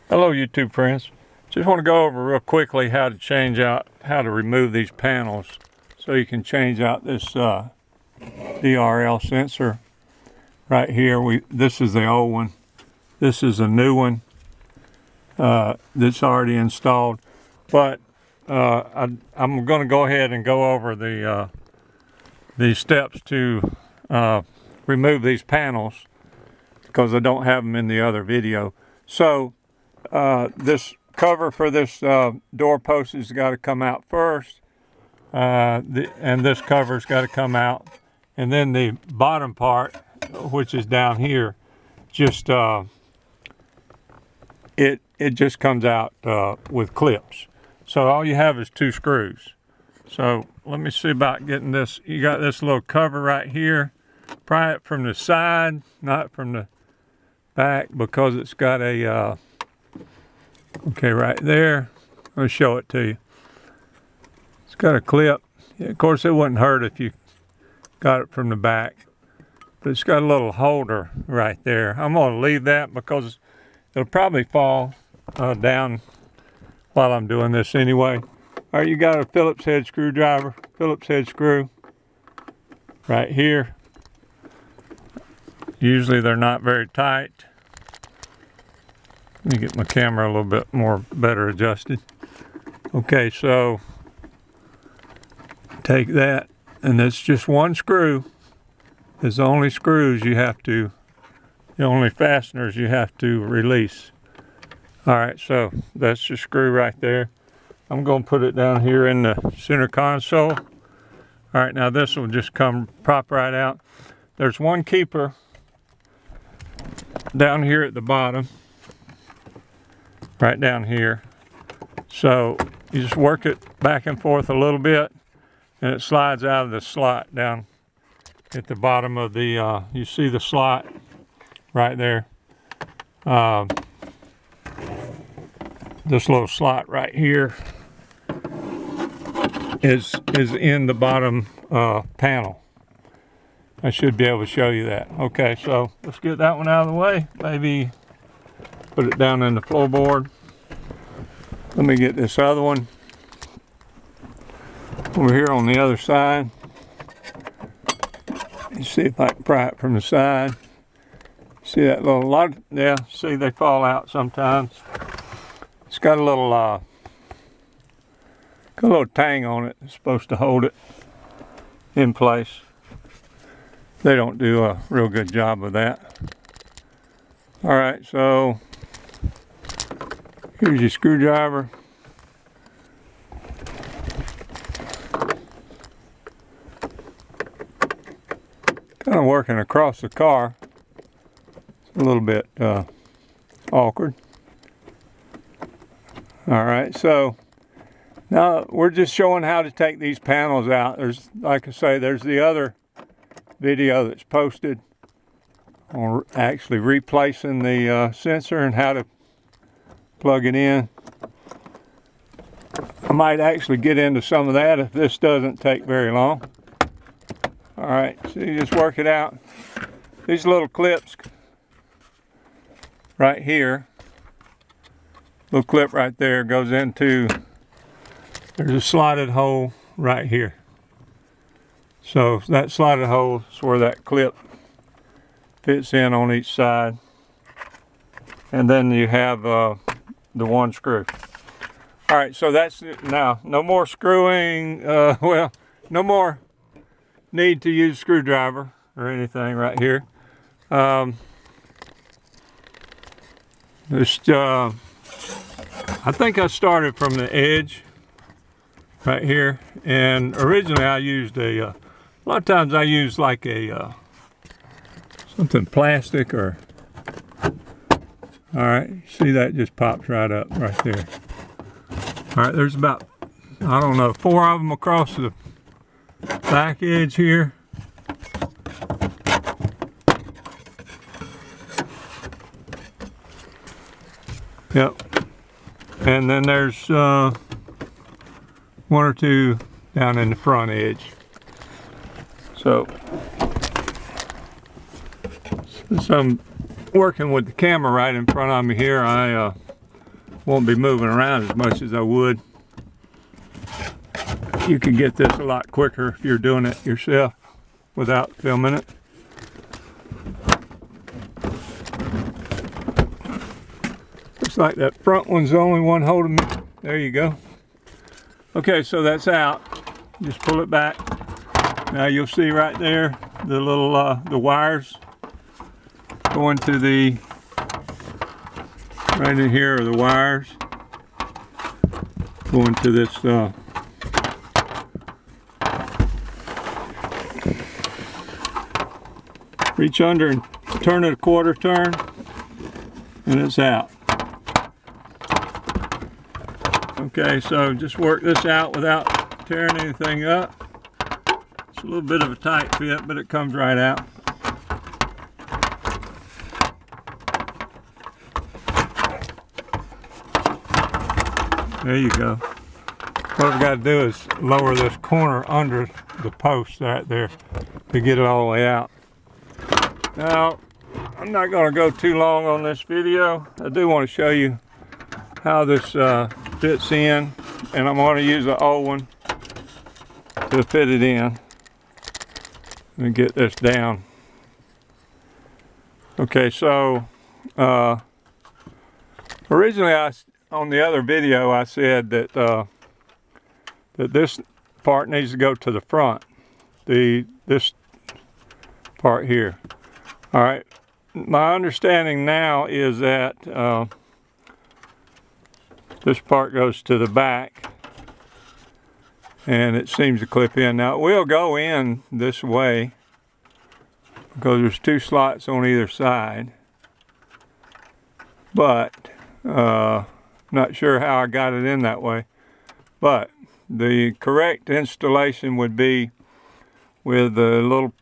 Hello YouTube friends. Just want to go over real quickly how to remove these panels so you can change out this DRL sensor right here. This is the old one. This is a new one that's already installed. But I'm going to go ahead and go over the steps to remove these panels because I don't have them in the other video. So this cover for this door post has got to come out first, and this cover's got to come out, and then the bottom part, which is down here, just it just comes out with clips. So all you have is 2 screws. So let me see about getting this. You got this little cover right here. Pry it from the side, not from the back, because it's got a okay, right there. I'll show it to you. It's got a clip. Of course, it wouldn't hurt if you got it from the back, but it's got a little holder right there. I'm going to leave that because it'll probably fall down while I'm doing this anyway. All right, you got a Phillips head screwdriver, Phillips head screw right here. Usually they're not very tight. Let me get my camera a little bit better adjusted. Okay, so take that, and it's just 1 screw. It's the only screws you have to, the only fasteners you have to release. All right, so that's the screw right there. I'm going to put it down here in the center console. All right, now this will just pop right out. There's 1 keeper down here at the bottom, right down here. So you just work it back and forth a little bit, and it slides out of the slot down at the bottom of the, you see the slot right there. This little slot right here is in the bottom panel. I should be able to show you that. Okay, so let's get that one out of the way. Maybe put it down in the floorboard. Let me get this other one over here on the other side. Let's see if I can pry it from the side. See that little lot? Yeah, see, they fall out sometimes. It's got a little tang on it. It's supposed to hold it in place. They don't do a real good job of that. All right, so here's your screwdriver. Kind of working across the car. It's a little bit awkward. All right, so now we're just showing how to take these panels out. There's, like I say, there's the other video that's posted on actually replacing the sensor and how to plug it in. I might actually get into some of that if this doesn't take very long. All right, so you just work it out. These little clips right here, little clip right there goes into, there's a slotted hole right here. So that slotted hole is where that clip fits in on each side. And then you have the 1 screw. All right, so that's it. Now, no more screwing, well, no more need to use screwdriver or anything right here. I think I started from the edge right here, and originally I used a lot of times I use like a something plastic or, all right, see that just pops right up right there. All right, there's about, I don't know, 4 of them across the back edge here. Yep. And then there's 1 or 2 down in the front edge. So since I'm working with the camera right in front of me here, I won't be moving around as much as I would. You can get this a lot quicker if you're doing it yourself without filming it. Looks like that front one's the only one holding me. There you go. Okay, so that's out. Just pull it back. Now you'll see right there the little the wires going to the right in here are the wires going to this reach under and turn it a quarter turn and it's out. Okay, so just work this out without tearing anything up. It's a little bit of a tight fit, but it comes right out. There you go. What I've got to do is lower this corner under the post right there to get it all the way out. Now, I'm not going to go too long on this video. I do want to show you how this fits in, and I'm going to use the old one to fit it in. Let me get this down. Okay, so originally on the other video I said that that this part needs to go to the front. This part here. All right. My understanding now is that this part goes to the back, and it seems to clip in. Now it will go in this way because there's two slots on either side, but not sure how I got it in that way. But the correct installation would be with the little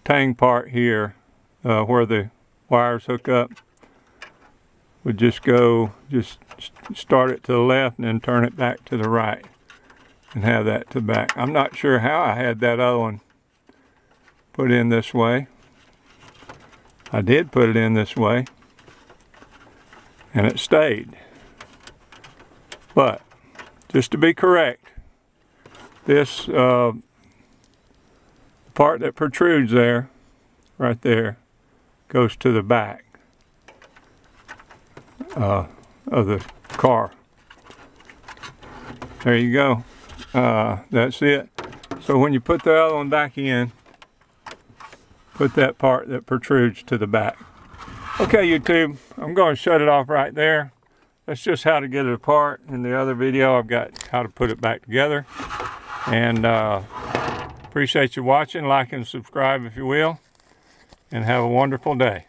tang part here where the wires hook up. Would just start it to the left and then turn it back to the right and have that to back. I'm not sure how I had that other one put in this way. I did put it in this way and it stayed. But just to be correct, this part that protrudes there, right there, goes to the back of the car. There you go. That's it. So when you put the other one back in, put that part that protrudes to the back. Okay, YouTube, I'm going to shut it off right there. That's just how to get it apart. In the other video, I've got how to put it back together. And appreciate you watching. Like and subscribe if you will. And have a wonderful day.